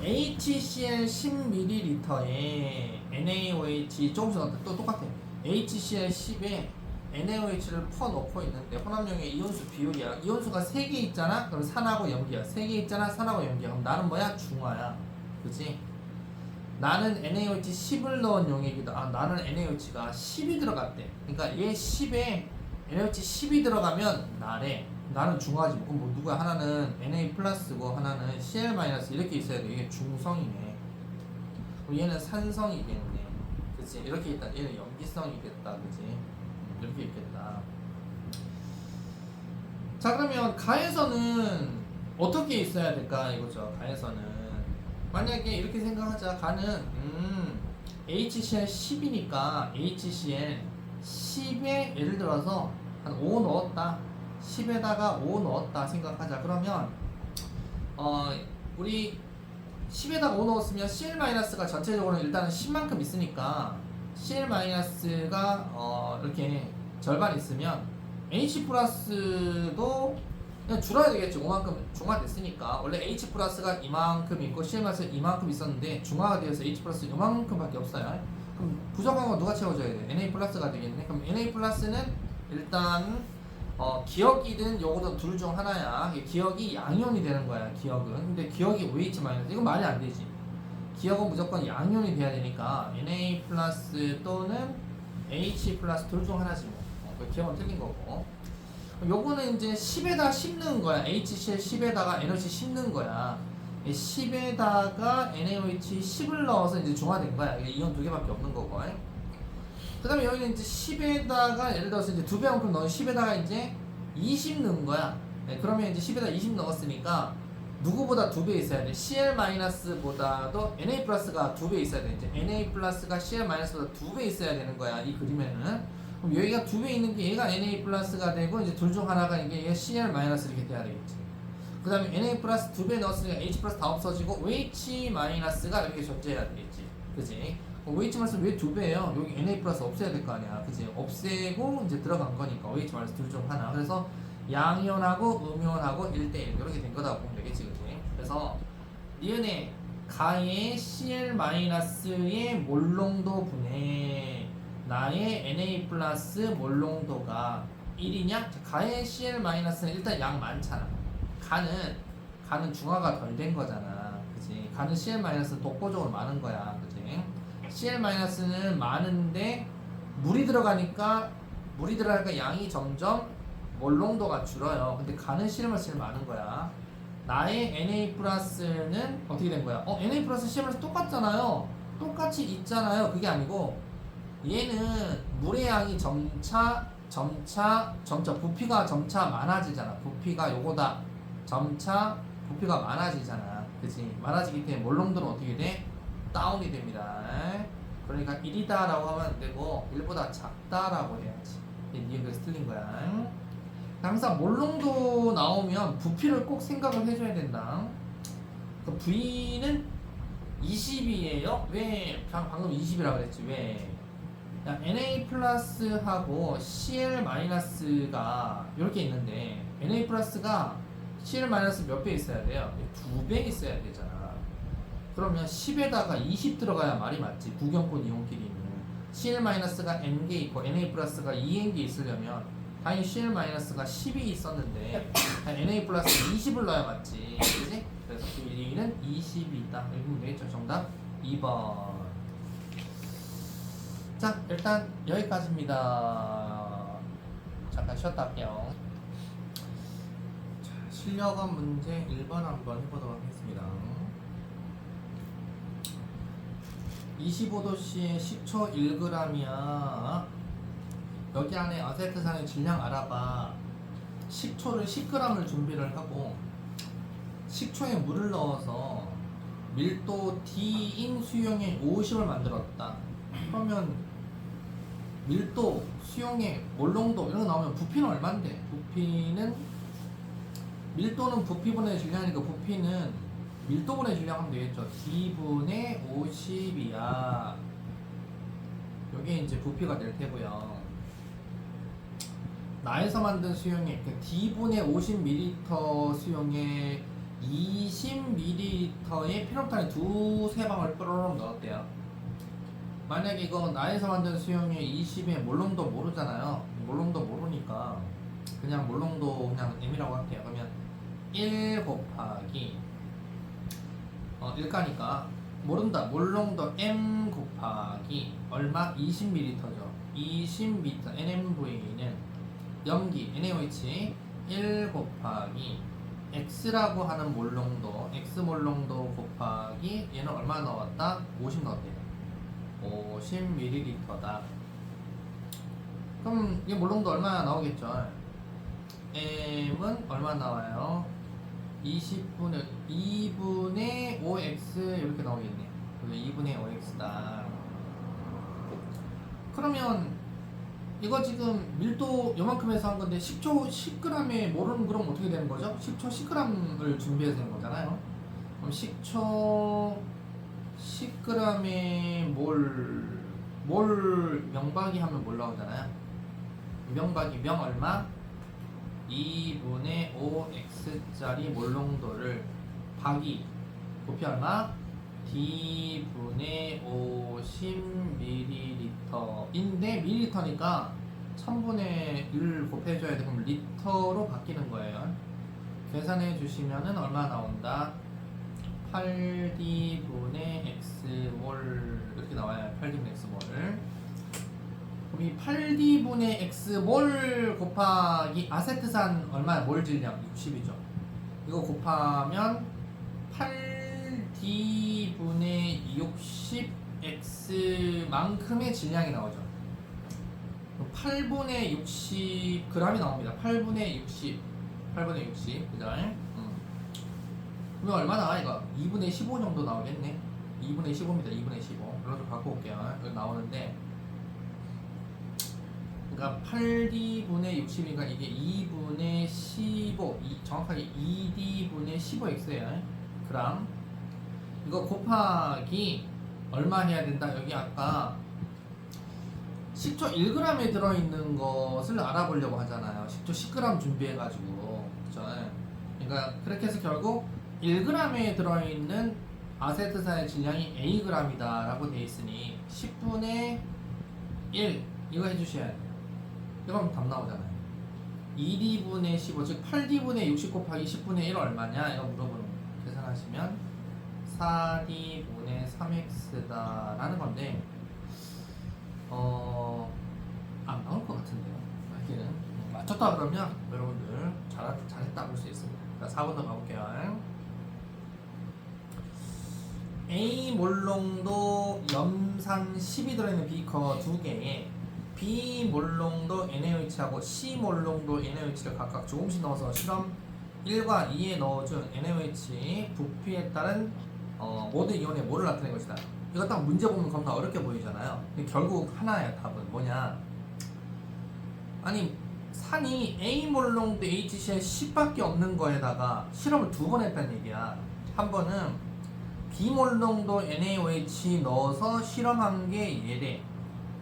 HCl 10ml에 NaOH 조금씩 넣었다. 또 똑같아. HCl 10에 NaOH를 퍼넣고 있는데 혼합용의 이온수 비율이야. 이온수가 3개 있잖아? 그럼 산하고 염기야. 3개 있잖아? 산하고 염기야. 그럼 나는 뭐야? 중화야. 그치? 나는 NaOH 10을 넣은 용액이다. 나는 NaOH가 10이 들어갔대. 그러니까 얘 10에 NaOH 10이 들어가면 나는 중화지. 그럼 뭐 누구야? 하나는 Na+고 하나는 Cl- 이렇게 있어야 돼. 이게 중성이네. 그럼 얘는 산성이겠네. 그치? 이렇게 있다. 얘는 염기성이겠다. 그치? 이렇게 있겠다. 자, 그러면 가에서는 어떻게 있어야 될까? 이거죠. 가에서는 만약에 이렇게 생각하자. 가는 HCl 10이니까 HCl 10에 예를 들어서 한 5 넣었다. 10에다가 5 넣었다 생각하자. 그러면 우리 10에다가 5 넣었으면 Cl-가 전체적으로 일단은 10만큼 있으니까 Cl-가 이렇게 절반 있으면 H+도 그냥 줄어야 되겠죠. 5만큼 중화됐으니까 원래 H+가 이만큼 있고 Cl-가 이만큼 있었는데 중화가 되어서 H+ 이만큼밖에 없어요. 그럼 부족한 건 누가 채워줘야 돼? Na+가 되겠네. 그럼 Na+는 일단 기억이든 요거든 둘 중 하나야. 기억이 양이온이 되는 거야. 기억은. 근데 기억이 OH- 이건 말이 안 되지. 기억은 무조건 양이온이 돼야 되니까 Na+ 또는 H+ 둘 중 하나지 뭐. 기억은 틀린 거고. 요거는 이제 10에다 10 넣은 거야. HCl 10에다가 에너지 10 넣은 거야. 10에다가 NaOH 10을 넣어서 이제 중화된 거야. 이게 이온 두 개밖에 없는 거고. 그 다음에 여기는 이제 10에다가 예를 들어서 이제 두 배만큼 넣은 10에다가 이제 20 넣은 거야. 네, 그러면 이제 10에다 20 넣었으니까 누구보다 두 배 있어야 돼. Cl-보다도 Na+가 두 배 있어야 돼. 이제 Na+가 Cl-보다 두 배 있어야 되는 거야. 이 그림에는. 그럼 여기가 두 배 있는 게 얘가 Na+가 되고 이제 둘 중 하나가 이게 얘가 Cl- 이렇게 돼야 되겠지. 그 다음에 Na+ 두 배 넣었으니까 H+ 다 없어지고 OH-가 이렇게 존재해야 되겠지. 그지? OH- 왜 두 배예요? 여기 Na+ 없애야 될 거 아니야. 그지? 없애고 이제 들어간 거니까 OH- 둘 중 하나. 그래서 양이온하고 음이온하고 1대1 이렇게 된 거다 보면 되겠지. 그지? 그래서 니은의 가의 Cl-의 몰농도 분의 나의 Na+ 몰농도가 1이냐? 가의 Cl-는 일단 양 많잖아. 가는 중화가 덜 된 거잖아. 그치? 가는 Cl-는 독보적으로 많은 거야. 그치? Cl-는 많은데 물이 들어가니까 양이 점점 몰농도가 줄어요. 근데 가는 Cl-는 많은 거야. 나의 Na+는 어떻게 된 거야? Na+, Cl- 똑같잖아요. 똑같이 있잖아요. 그게 아니고 얘는 물의 양이 점차 부피가 점차 많아지잖아. 부피가 요거다. 점차 부피가 많아지잖아. 그치? 많아지기 때문에 몰농도는 어떻게 돼? 다운이 됩니다. 그러니까 1이다 라고 하면 안 되고 1보다 작다라고 해야지. 이게 그래서 틀린 거야. 항상 몰농도 나오면 부피를 꼭 생각을 해줘야 된다. 그 V는 20이에요? 왜 방금 20이라고 그랬지? 왜? Na+하고 Cl-가 이렇게 있는데 Na+가 Cl- 몇 배 있어야 돼요? 2배 있어야 되잖아. 그러면 10에다가 20 들어가야 말이 맞지. 구경권 이온끼리는 Cl-가 n개 있고 Na+가 2n개 있으려면 당연히 Cl-가 10이 있었는데 Na+ 20을 넣어야 맞지. 그치? 그래서 V는 20이다. 이렇게 보면 되겠죠. 정답 2번. 자, 일단 여기까지입니다. 잠깐 쉬었다 할게요. 자, 실력원 문제 1번 한번 해보도록 하겠습니다. 25도씨의 식초 1g이야. 여기 안에 아세트산의 질량 알아봐. 식초를 10g을 준비를 하고 식초에 물을 넣어서 밀도 D인 수용액 50을 만들었다. 그러면 밀도, 수용액, 몰농도 이런 거 나오면 부피는 얼만데? 밀도는 부피분의 질량이니까 부피는 밀도분의 질량 하면 되겠죠. D분의 50이야. 요게 이제 부피가 될 테고요. 나에서 만든 수용액, D분의 50ml 수용액 20ml에 페놉탄이 두세 방울 뾰로롱 넣었대요. 만약에 이거 나에서 만든 수용액 20에 몰농도 모르잖아요. 몰농도 모르니까 그냥 몰농도 그냥 M이라고 할게요. 그러면 1 곱하기 1가니까 모른다. 몰농도 M 곱하기 얼마? 20ml죠. 20m NMV는 염기 NaOH 1 곱하기 X라고 하는 몰농도 X 몰농도 곱하기 얘는 얼마 넣었다? 50 넣었대요. 50ml다. 그럼 이 몰농도 얼마나 나오겠죠? M은 얼마 나와요? 2분의 5x 이렇게 나오겠네. 2분의 5x다. 그러면 이거 지금 밀도 요만큼 해서 한 건데 식초 10g에 몰은 그럼 어떻게 되는 거죠? 식초 10g을 준비해서 되는 거잖아요. 그럼 식초 10g에 몰 명박이 하면 뭘 나오잖아요. 명박이 명 얼마? 2분의 5x짜리 몰농도를 박이 부피 얼마? D분의 50ml인데 밀리터니까 1000분의 1 곱해줘야 돼. 그럼 리터로 바뀌는 거예요. 계산해 주시면은 얼마 나온다? 8D분의 X몰 이렇게 나와요. 8D분의 X몰. 그럼 이 8D분의 X몰 곱하기 아세트산 얼마야? 몰 질량 60이죠. 이거 곱하면 8 D분의 60X만큼의 질량이 나오죠. 8분의 60g이 나옵니다. 8분의 60. 그죠? 그러면 얼마 나와 이거? 2분의 15 정도 나오겠네. 2분의 15입니다. 2분의 15. 그래서 갖고 올게요. 여기 나오는데, 그러니까 8D분의 60이니까 이게 2분의 15, 정확하게 2D분의 15X예요. 그람. 이거 곱하기 얼마 해야 된다? 여기 아까 식초 1g에 들어있는 것을 알아보려고 하잖아요. 식초 10g 준비해가지고. 그죠? 그러니까 그렇게 해서 결국 1g에 들어있는 아세트산의 질량이 Ag이다 라고 돼 있으니 10분의 1 이거 해주셔야 돼요. 이러면 답 나오잖아요. 2D분의 15, 즉 8D분의 60 곱하기 10분의 1 얼마냐? 이거 물어보는 거예요. 계산하시면 4D분의 3X다 라는 건데 안 나올 것 같은데요. 여기는 맞췄다 그러면 여러분들 잘했다 볼 수 있습니다. 자, 4번 더 가볼게요. A 몰롱도 염산 10이 들어있는 비커 2개에 B 몰롱도 NaOH하고 C 몰롱도 NaOH를 각각 조금씩 넣어서 실험 1과 2에 넣어준 NaOH 부피에 따른 모든 이온의 몰을 나타낸 것이다. 이거 딱 문제 보면 겁나 어렵게 보이잖아요. 근데 결국 하나야. 답은 뭐냐? 아니 산이 A 몰롱도 HCl 10밖에 없는 거에다가 실험을 2번 했다는 얘기야. 한 번은 B 몰롱도 NaOH 넣어서 실험한 게 얘래.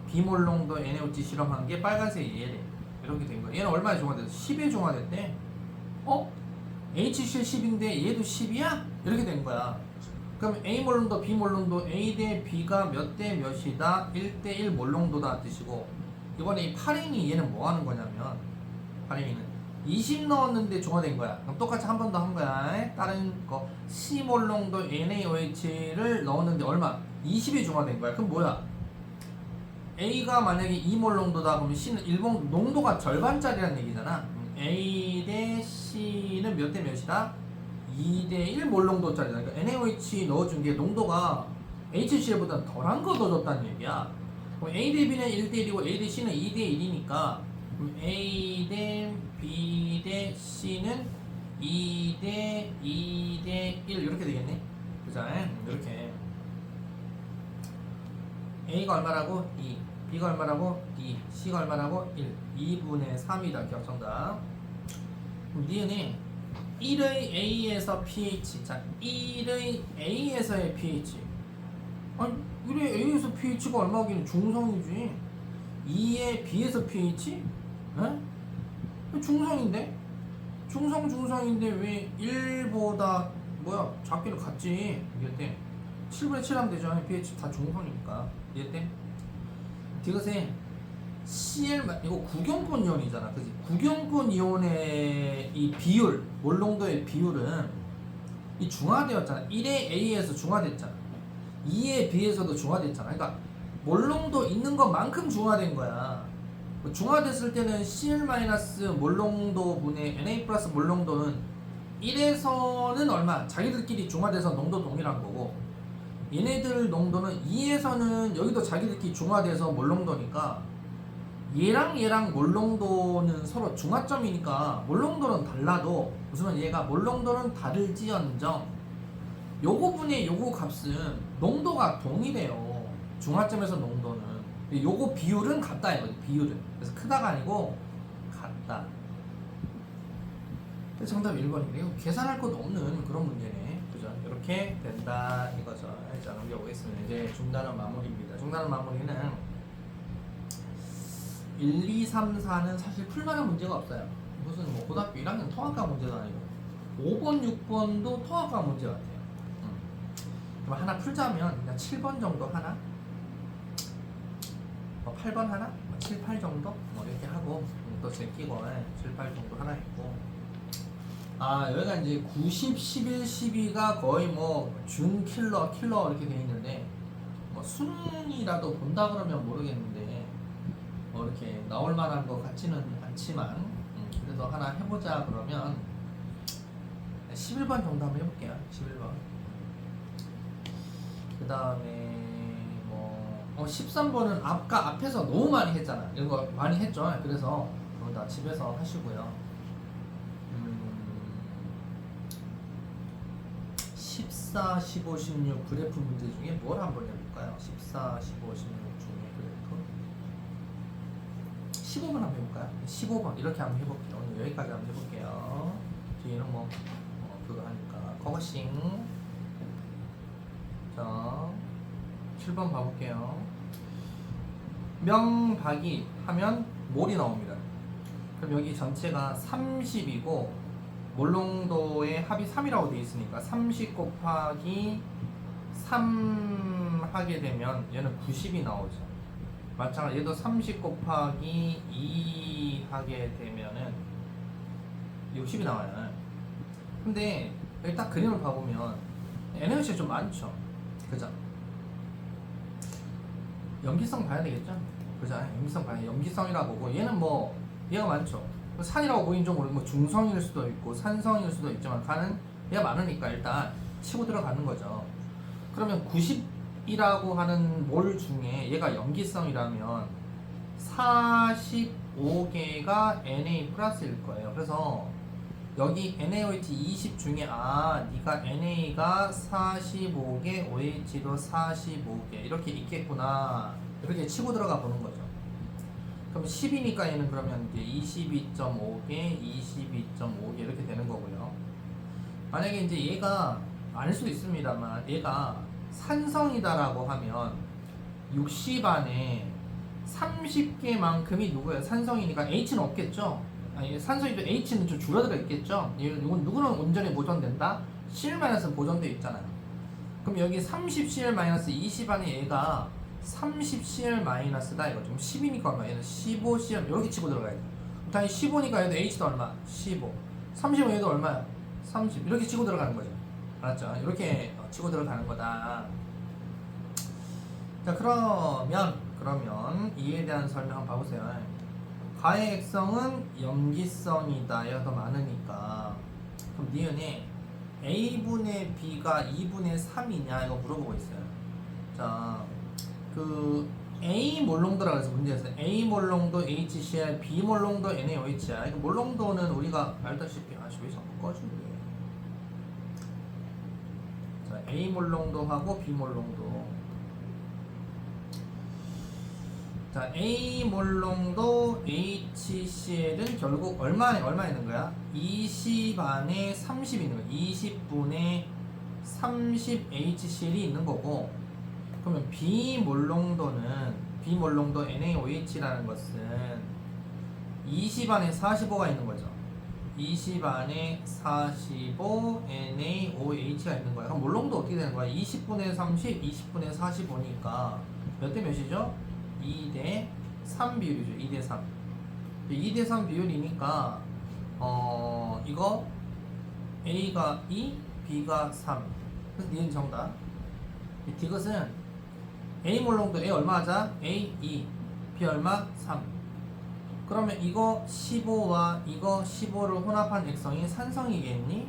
B 몰롱도 NaOH 실험한 게 빨간색 얘래. 이렇게 된 거야. 얘는 얼마에 중화됐어? 10에 중화됐대. HCl 10인데 얘도 10이야? 이렇게 된 거야. 그럼 A 몰롱도 B 몰롱도 A 대 B가 몇 대 몇이다? 1대 1 몰롱도다 뜻이고, 이번에 이 8N이 얘는 뭐 하는 거냐면 8N은 20 넣었는데 중화된 거야. 그럼 똑같이 한 번 더 한 거야. 다른 거 C 몰롱도 NaOH를 넣었는데 얼마? 20이 중화된 거야. 그럼 뭐야? A가 만약에 2몰롱도다 그러면 C는 일본 농도가 절반짜리라는 얘기잖아. A 대 C는 몇 대 몇이다? 2대 1 몰롱도짜리다. 그러니까 NaOH 넣어준 게 농도가 HCl보다 덜한 거 넣어줬다는 얘기야. 그럼 A 대 B는 1대 1이고 A 대 C는 2대 1이니까 A 대 B 대 C는 2대 2대 1 이렇게 되겠네. 그죠? 이렇게 A가 얼마라고? 2, B가 얼마라고? 2, C가 얼마라고? 1, 2분의 3이다. 기억 정답. 그럼 니은이 1의 A에서 pH. 자, 1의 A에서의 pH. 아니, 1의 A에서 pH가 얼마긴 중성이지. 2의 B에서 pH? 에? 중성인데? 중성인데 왜 1보다 뭐야? 작기는 같지. 이게 7분의 7 하면 되죠. pH 다 중성이니까. 이해돼? 이것에 Cl 이거 구경권 이온이잖아, 그지? 구경권 이온의 이 비율, 몰롱도의 비율은 이 중화되었잖아. 1의 A에서 중화됐잖아. 2의 B에서도 중화됐잖아. 그러니까 몰롱도 있는 것만큼 중화된 거야. 중화됐을 때는 Cl- 몰롱도 분의 Na 플러스 몰롱도는 1에서는 얼마? 자기들끼리 중화돼서 농도 동일한 거고, 얘네들 농도는 2에서는 여기도 자기들끼리 중화돼서 몰롱도니까 얘랑 몰롱도는 서로 중화점이니까 몰롱도는 달라도, 무슨 얘가 몰롱도는 다를지언정 요거 분의 요거 값은 농도가 동일해요. 중화점에서 농도는. 요거 비율은 같다 이거지. 비율은. 그래서 크다가 아니고 같다. 정답 1번이네요. 이거 계산할 것 없는 그런 문제네. 그죠? 이렇게 된다 이거죠. 자, 넘겨보겠습니다. 이제 중단원 마무리입니다. 중단원 마무리는 1, 2, 3, 4는 사실 풀만한 문제가 없어요. 무슨 뭐 고등학교 1학년 통합과 문제도 아니고 5번, 6번도 통합과 문제 같아요. 그럼 하나 풀자면 그냥 7번 정도 하나? 뭐 8번 하나? 뭐 7, 8 정도? 뭐 이렇게 하고 또 제끼고 7, 8 정도 하나 있고. 아, 여기가 이제 90, 11, 12가 거의 뭐 킬러 이렇게 돼 있는데, 뭐 수능이라도 본다 그러면 모르겠는데 뭐 이렇게 나올 만한 것 같지는 않지만 그래도 하나 해보자 그러면 11번 정도 한번 해볼게요. 11번. 그 다음에 뭐 13번은 앞에서 너무 많이 했잖아. 이런 거 많이 했죠. 그래서 그거 다 집에서 하시고요. 14, 15, 16 그래프 문제 중에 뭘 한번 해볼까요? 14, 15, 16 중에 그래프 15번 한번 해볼까요? 15번 이렇게 한번 해볼게요. 오늘 여기까지 한번 해볼게요. 뒤에는 그거 하니까 커거싱. 자 7번 봐볼게요. 명박이 하면 몰이 나옵니다. 그럼 여기 전체가 30이고 몰롱도의 합이 3이라고 되어 있으니까 30 곱하기 3 하게 되면 얘는 90이 나오죠. 마찬가지로 얘도 30 곱하기 2 하게 되면은 60이 나와요. 근데 여기 딱 그림을 봐보면 에너지가 좀 많죠. 그죠? 염기성 봐야 되겠죠? 그죠? 염기성 봐야 염기성이라고 보고 얘는 얘가 많죠. 산이라고 보이는 좀 모르고 중성일 수도 있고 산성일 수도 있지만 간은 얘가 많으니까 일단 치고 들어가는 거죠. 그러면 90이라고 하는 몰 중에 얘가 염기성이라면 45개가 Na 플러스일 거예요. 그래서 여기 NaOH 20 중에 네가 NA가 45개, OH도 45개 이렇게 있겠구나 이렇게 치고 들어가 보는 거죠. 그럼 10이니까 얘는 그러면 이제 22.5개, 22.5개 이렇게 되는 거고요. 만약에 이제 얘가 아닐 수도 있습니다만 얘가 산성이다라고 하면 60 안에 30개만큼이 누구예요? 산성이니까 H는 없겠죠? 아니 산성이도 H는 좀 줄어들어 있겠죠? 이건 누구는 온전히 보존된다? CL- 보존되어 있잖아요. 그럼 여기 30CL-20 안에 얘가 30CL-다 이거 좀 10이니까 얼마? 얘는 15CL 이렇게 치고 들어가야 돼. 당연히 15니까 얘도 H도 얼마? 15. 30은 얘도 얼마야? 30 이렇게 치고 들어가는 거죠. 알았죠? 이렇게 치고 들어가는 거다. 자 그러면 이에 대한 설명 한번 봐보세요. 가의 액성은 염기성이다. 얘가 더 많으니까 그럼 니은에 A분의 B가 2분의 3이냐 이거 물어보고 있어요. 자 A 몰롱도라고 해서 문제에서 A 몰롱도 HCl, B 몰롱도 NaOH야. 몰롱도는 우리가 알다시피 왜 자꾸 꺼주는 거예요? 자, A 몰롱도하고 B 몰롱도. 자, A 몰롱도 HCl은 결국 얼마 있는 거야? 20 안에 30 있는 거야. 20분의 30 HCl이 있는 거고. 그러면 비몰롱도 NaOH라는 것은 20 안에 45가 있는 거죠. 20 안에 45 NaOH가 있는 거야. 그럼 몰롱도 어떻게 되는 거야? 20분의 30, 20분의 45니까 몇 대 몇이죠? 2대 3 비율이죠. 2대 3. 2대 3 비율이니까 이거 A가 2, B가 3. 그래서 니은 정답. 이것은 A 몰롱도 A 얼마 하자? A 2, B 얼마? 3. 그러면 이거 15와 이거 15를 혼합한 액성이 산성이겠니?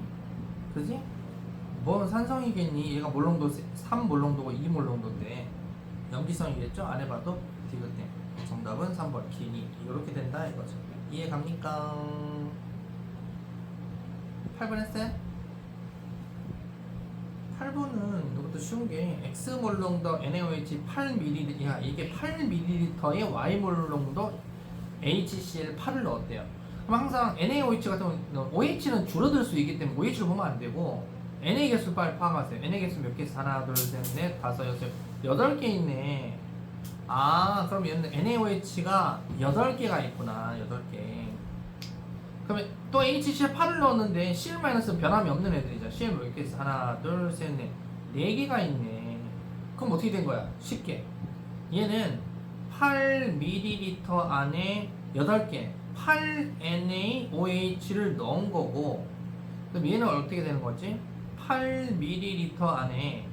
그지? 뭔 산성이겠니? 얘가 몰롱도 3 몰롱도고 2 몰롱도인데 염기성이겠죠? 안 해봐도 디귿대. 정답은 3번 기니. 이렇게 된다 이거죠. 이해 갑니까? 8번 했어요? 8번은 이것도 쉬운 게 X몰롱도 NaOH 8ml, 야 이게 8ml에 Y몰롱도 HCl 8을 넣었대요. 그럼 항상 NaOH 같은 경우는 OH는 줄어들 수 있기 때문에 OH를 보면 안 되고 Na 개수 빨리 파악하세요. Na 개수 몇 개 있어? 하나, 둘, 셋, 넷, 다섯, 여섯, 8개 있네. 그럼 얘는 NaOH가 8개가 있구나. 8개. 그러면 또 HCl 8을 넣었는데 Cl- 변함이 없는 애들이죠. Cl 몇 개 있어? 하나, 둘, 셋, 넷. 4개가 있네. 그럼 어떻게 된 거야? 쉽게. 얘는 8ml 안에 8개, 8NaOH를 넣은 거고, 그럼 얘는 어떻게 되는 거지? 8ml 안에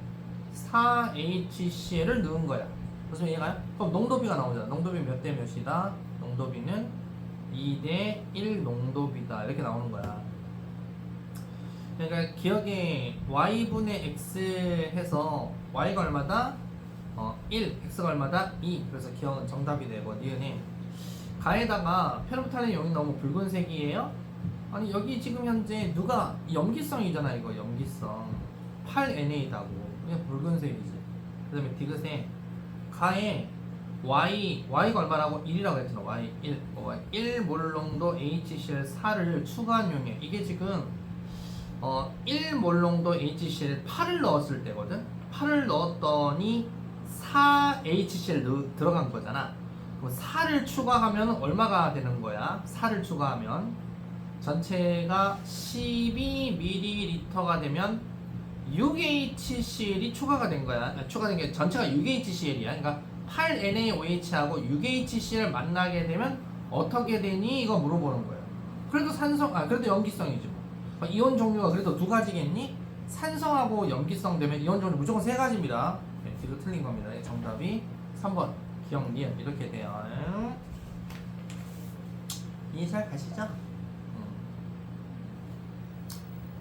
4HCl을 넣은 거야. 무슨 얘가요? 그럼 농도비가 나오잖아. 농도비 몇 대 몇이다? 농도비는 2대 1 농도비다. 이렇게 나오는 거야. 그러니까 기억에 y분의 x 해서 y가 얼마다? 1, x가 얼마다? 2. 그래서 기억은 정답이 되고 니은이 가에다가 페르부탈린 용이 너무 붉은색이에요? 아니 여기 지금 현재 누가 염기성이잖아 이거 염기성 8NA다고 그냥 붉은색이지. 그 다음에 디귿에 가에 y가 얼마라고? 1이라고 했잖아. y 1 몰농도 HCl4를 추가한 용이에요. 이게 지금 1 몰농도 HCl 8을 넣었을 때거든. 8을 넣었더니 4 HCl 들어간 거잖아. 그럼 4를 추가하면 얼마가 되는 거야? 4를 추가하면 전체가 12ml가 되면 6HCl이 추가가 된 거야. 추가된 게 전체가 6HCl이야. 그러니까 8NaOH하고 6HCl 만나게 되면 어떻게 되니? 이거 물어보는 거예요. 그래도 그래도 염기성이지 뭐. 이온 종류가 그래도 두 가지겠니? 산성하고 염기성 되면 이온 종류 무조건 세 가지입니다. 네, 뒤로 틀린 겁니다. 정답이 3번 기억 니은 이렇게 돼요. 이해 잘 가시죠?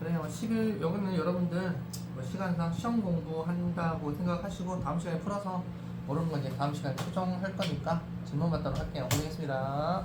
그래요. 10일 여기는 여러분들 뭐 시간상 시험 공부한다고 생각하시고 다음 시간에 풀어서 모르는 건 이제 다음 시간에 수정할 거니까 질문 받도록 할게요. 고생했습니다.